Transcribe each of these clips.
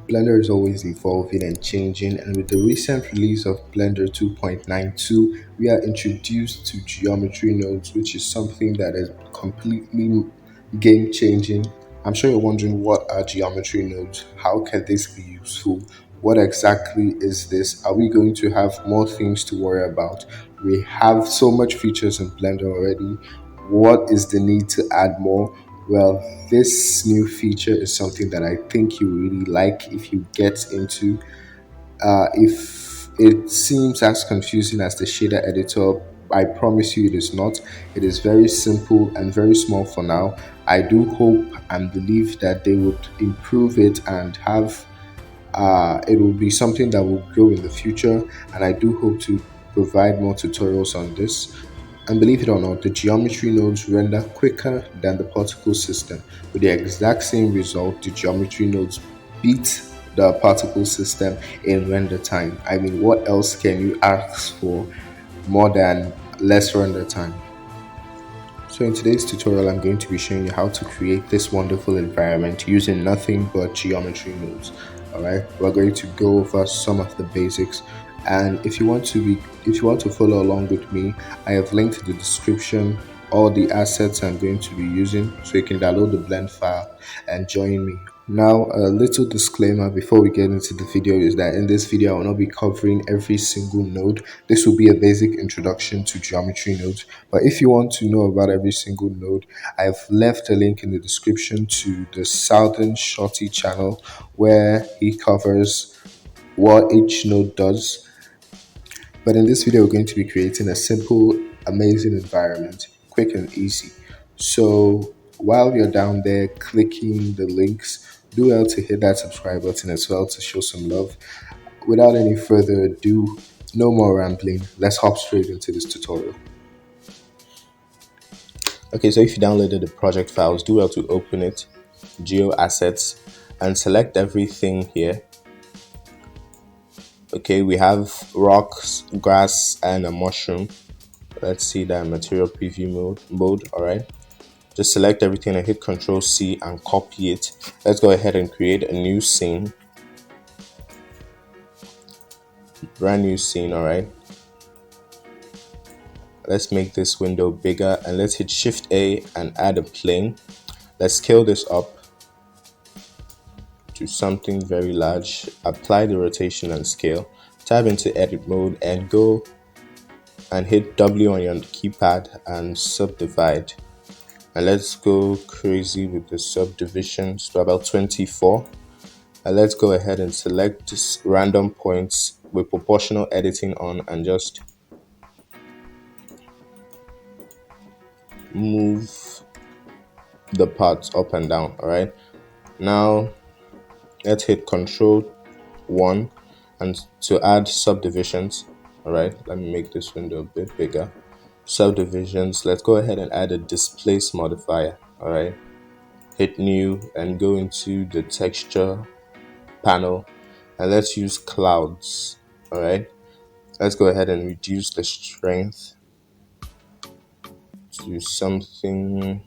Blender is always evolving and changing, and with the recent release of Blender 2.92, we are introduced to geometry nodes, which is something that is completely game changing. I'm sure you're wondering, what are geometry nodes? How can this be useful? What exactly is this? Are we going to have more things to worry about? We have so much features in Blender already. What is the need to add more? Well, this new feature is something that I think you really like if you get into. If it seems as confusing as the shader editor, I promise you it is not. It is very simple and very small for now. I do hope and believe that they would improve it and have it will be something that will grow in the future, and I do hope to provide more tutorials on this. And believe it or not, the geometry nodes render quicker than the particle system. With the exact same result, the geometry nodes beat the particle system in render time. I mean, what else can you ask for more than less render time? So in today's tutorial, I'm going to be showing you how to create this wonderful environment using nothing but geometry nodes. Alright, we're going to go over some of the basics, and if you want to follow along with me, I have linked in the description all the assets I'm going to be using so you can download the blend file and join me. Now, a little disclaimer before we get into the video is that in this video, I will not be covering every single node. This will be a basic introduction to geometry nodes. But if you want to know about every single node, I've left a link in the description to the Southern Shotty channel where he covers what each node does. But in this video, we're going to be creating a simple, amazing environment, quick and easy. So while you're down there clicking the links, do well to hit that subscribe button as well to show some love. Without any further ado, no more rambling. Let's hop straight into this tutorial. Okay, so if you downloaded the project files, do well to open it, Geo Assets, and select everything here. Okay, we have rocks, grass, and a mushroom. Let's see that material preview mode. All right, just select everything and hit Ctrl C and copy it. Let's go ahead and create a new scene, brand new scene. All right, let's make this window bigger and let's hit Shift A and add a plane. Let's scale this up to something very large. Apply the rotation and scale. Tab into edit mode and go and hit W on your keypad and subdivide. And let's go crazy with the subdivisions to about 24. And let's go ahead and select this random points with proportional editing on and just move the parts up and down. All right, now let's hit Control 1 and to add subdivisions. All right, let me make this window a bit bigger. Subdivisions, let's go ahead and add a displace modifier. All right, hit new and go into the texture panel and let's use clouds. All right, let's go ahead and reduce the strength to something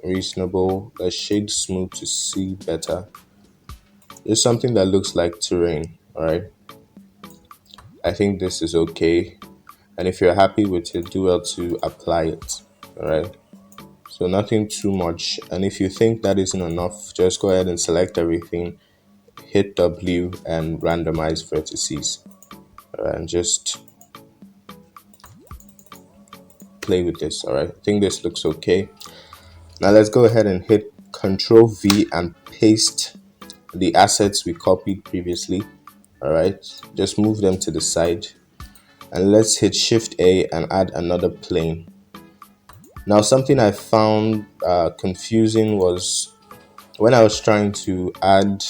reasonable. Let's shade smooth to see better. It's something that looks like terrain. All right, I think this is okay, and if you're happy with it, do well to apply it. All right, so nothing too much, and if you think that isn't enough, just go ahead and select everything, hit W and randomize vertices. All right, and just play with this. All right, I think this looks okay. Now let's go ahead and hit Control V and paste the assets we copied previously. All right, just move them to the side and let's hit Shift A and add another plane. Now something I found confusing was when I was trying to add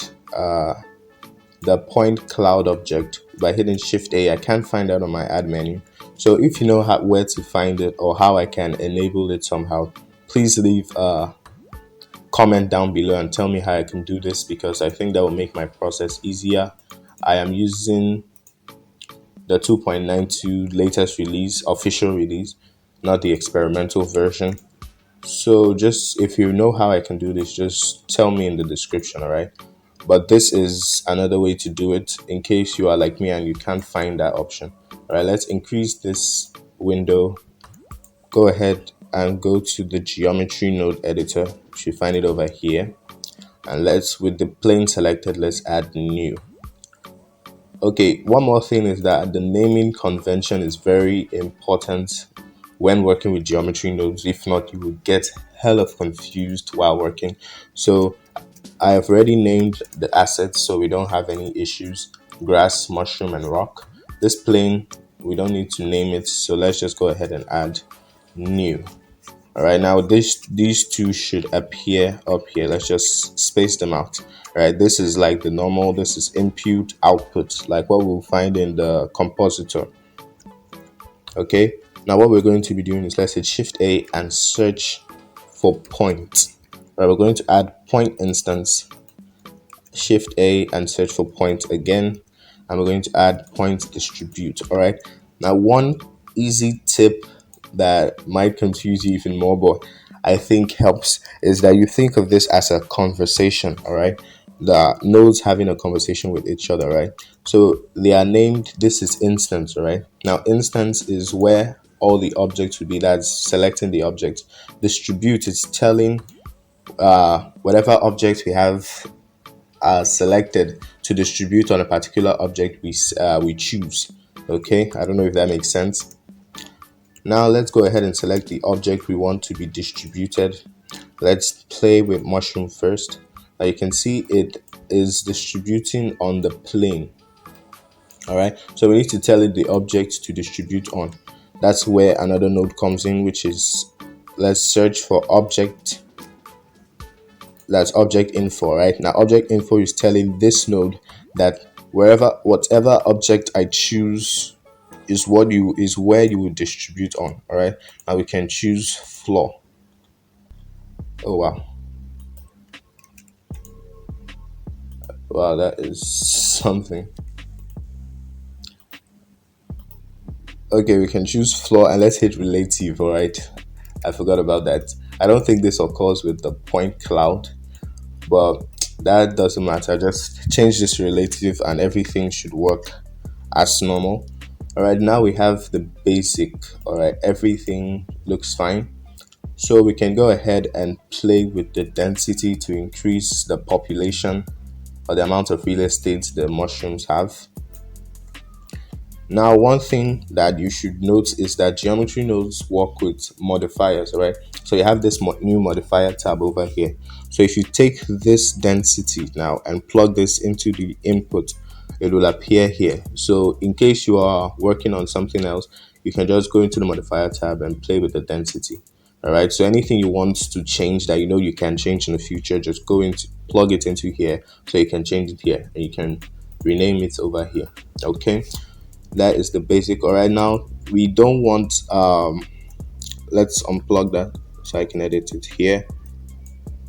the point cloud object by hitting Shift A. I can't find that on my add menu. So if you know where to find it or how I can enable it somehow, please leave a comment down below and tell me how I can do this, because I think that will make my process easier. I am using the 2.92 latest release, official release, not the experimental version. So just if you know how I can do this, just tell me in the description, all right? But this is another way to do it in case you are like me and you can't find that option. All right, let's increase this window. Go ahead and go to the geometry node editor. You should find it over here. And let's, with the plane selected, let's add new. Okay, one more thing is that the naming convention is very important when working with geometry nodes. If not, you will get hell of confused while working. So I have already named the assets so we don't have any issues: grass, mushroom, and rock. This plane, we don't need to name it, so let's just go ahead and add new. All right, now these two should appear up here. Let's just space them out. All right, this is like the normal, this is input output, like what we'll find in the compositor. Okay, now what we're going to be doing is, let's hit Shift A and search for point. All right, we're going to add point instance. Shift A and search for point again, and we're going to add point distribute. All right, now one easy tip that might confuse you even more, but I think helps, is that you think of this as a conversation. All right, the nodes having a conversation with each other, right? So they are named, this is instance. All right, now instance is where all the objects would be, that's selecting the object. Distribute is telling whatever object we have selected to distribute on a particular object we choose. Okay, I don't know if that makes sense. Now let's go ahead and select the object we want to be distributed. Let's play with mushroom first. Now you can see it is distributing on the plane. All right, so we need to tell it the object to distribute on. That's where another node comes in, which is, let's search for object. That's object info. Right, now object info is telling this node that whatever object I choose is where you will distribute on. All right, now we can choose floor. Oh wow, wow, that is something. Okay, we can choose floor, and let's hit relative. All right, I forgot about that. I don't think this occurs with the point cloud, but that doesn't matter. Just change this relative and everything should work as normal. All right, now we have the basic. All right, everything looks fine. So we can go ahead and play with the density to increase the population or the amount of real estate the mushrooms have. Now, one thing that you should note is that geometry nodes work with modifiers, all right? So you have this new modifier tab over here. So if you take this density now and plug this into the input, it will appear here. So in case you are working on something else, you can just go into the modifier tab and play with the density. All right, so anything you want to change that you know you can change in the future, just go into, plug it into here, so you can change it here and you can rename it over here. Okay, that is the basic. All right, now we don't want let's unplug that so I can edit it here.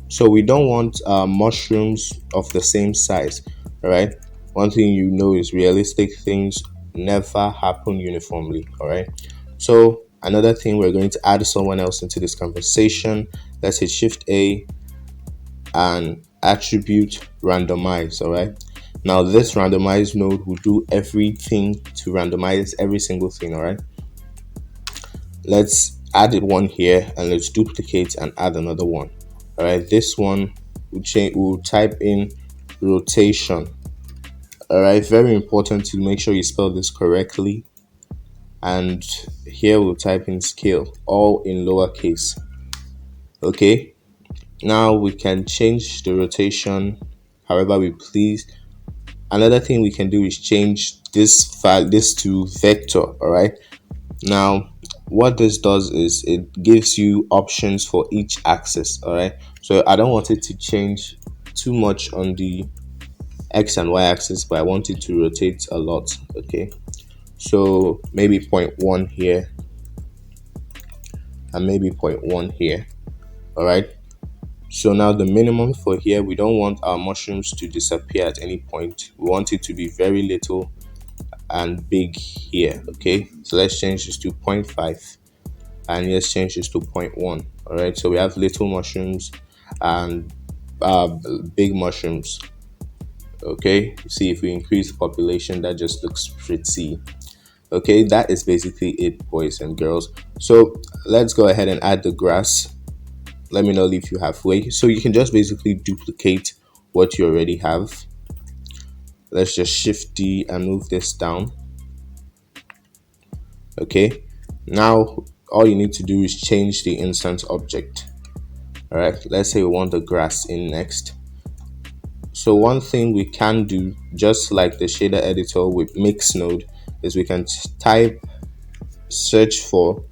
So we don't want mushrooms of the same size. All right, one thing you know is realistic things never happen uniformly. All right, so another thing, we're going to add someone else into this conversation. Let's hit Shift A and attribute randomize. All right, now this randomize node will do everything to randomize every single thing. All right, let's add it one here and let's duplicate and add another one. All right, this one will change, we'll type in rotation. All right, very important to make sure you spell this correctly. And here we'll type in scale, all in lowercase. Okay, now we can change the rotation however we please. Another thing we can do is change this to vector. All right, now what this does is it gives you options for each axis. All right, so I don't want it to change too much on the x and y axis, but I want it to rotate a lot. Okay, so maybe 0.1 here and maybe 0.1 here. All right, so now the minimum for here, we don't want our mushrooms to disappear at any point. We want it to be very little and big here. Okay, so let's change this to 0.5. and let's change this to zero point 0.1. All right, so we have little mushrooms and big mushrooms. Okay, see, if we increase the population, that just looks pretty. Okay, that is basically it, boys and girls. So let's go ahead and add the grass. Let me not leave you halfway. So you can just basically duplicate what you already have. Let's just shift D and move this down. Okay, now all you need to do is change the instance object. All right, let's say we want the grass in next. So one thing we can do, just like the shader editor with mix node, is we can type search for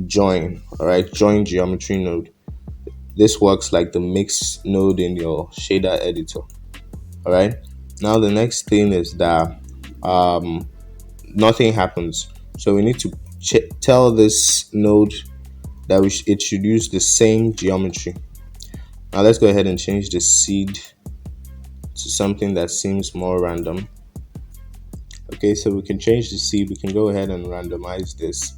join. All right, join geometry node. This works like the mix node in your shader editor. All right, now the next thing is that nothing happens, so we need to tell this node that it should use the same geometry. Now let's go ahead and change the seed to something that seems more random. Okay, so we can change the seed. We can go ahead and randomize this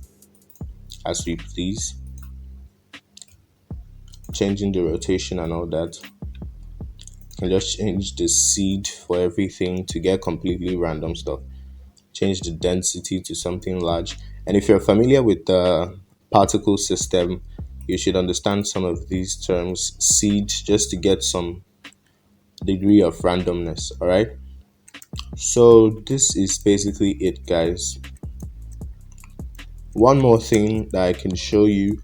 as we please, changing the rotation and all that. You can just change the seed for everything to get completely random stuff. Change the density to something large. And if you're familiar with the particle system, you should understand some of these terms. Seed, just to get some degree of randomness. All right, so this is basically it, guys. One more thing that I can show you,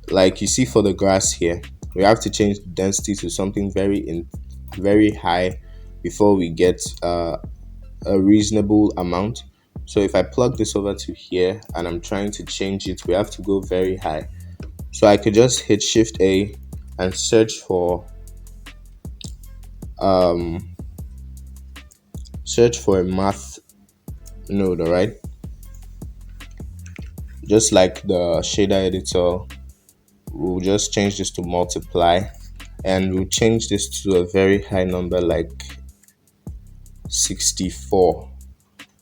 like you see for the grass here, we have to change the density to something very high before we get a reasonable amount. So if I plug this over to here and I'm trying to change it, we have to go very high. So I could just hit Shift A and search for a math node. All right, just like the shader editor, we'll just change this to multiply, and we'll change this to a very high number like 64.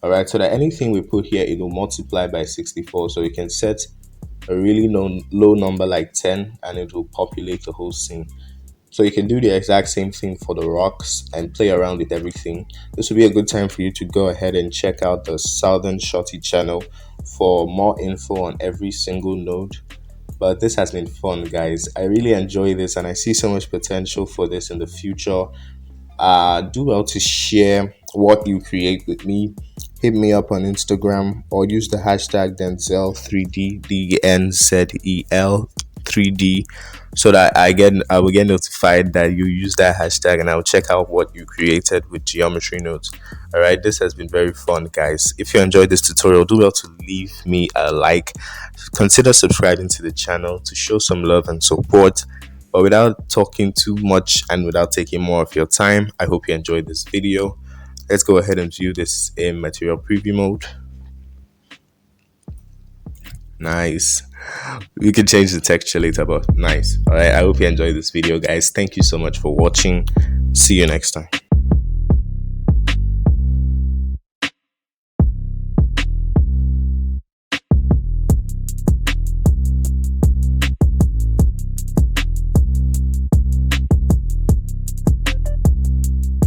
All right, so that anything we put here, it will multiply by 64. So we can set a really low number like 10 and it will populate the whole scene. So you can do the exact same thing for the rocks and play around with everything. This will be a good time for you to go ahead and check out the Southern Shotty channel for more info on every single node. But this has been fun, guys. I really enjoy this and I see so much potential for this in the future. Do well to share what you create with me. Hit me up on Instagram or use the hashtag Denzel3D, DNZEL 3D, so that I will get notified that you use that hashtag and I'll check out what you created with geometry nodes. All right, this has been very fun, guys. If you enjoyed this tutorial, do well to leave me a like. Consider subscribing to the channel to show some love and support. But without talking too much and without taking more of your time, I hope you enjoyed this video. Let's go ahead and view this in material preview mode. Nice. We can change the texture later, but nice. All right, I hope you enjoyed this video, guys. Thank you so much for watching. See you next time.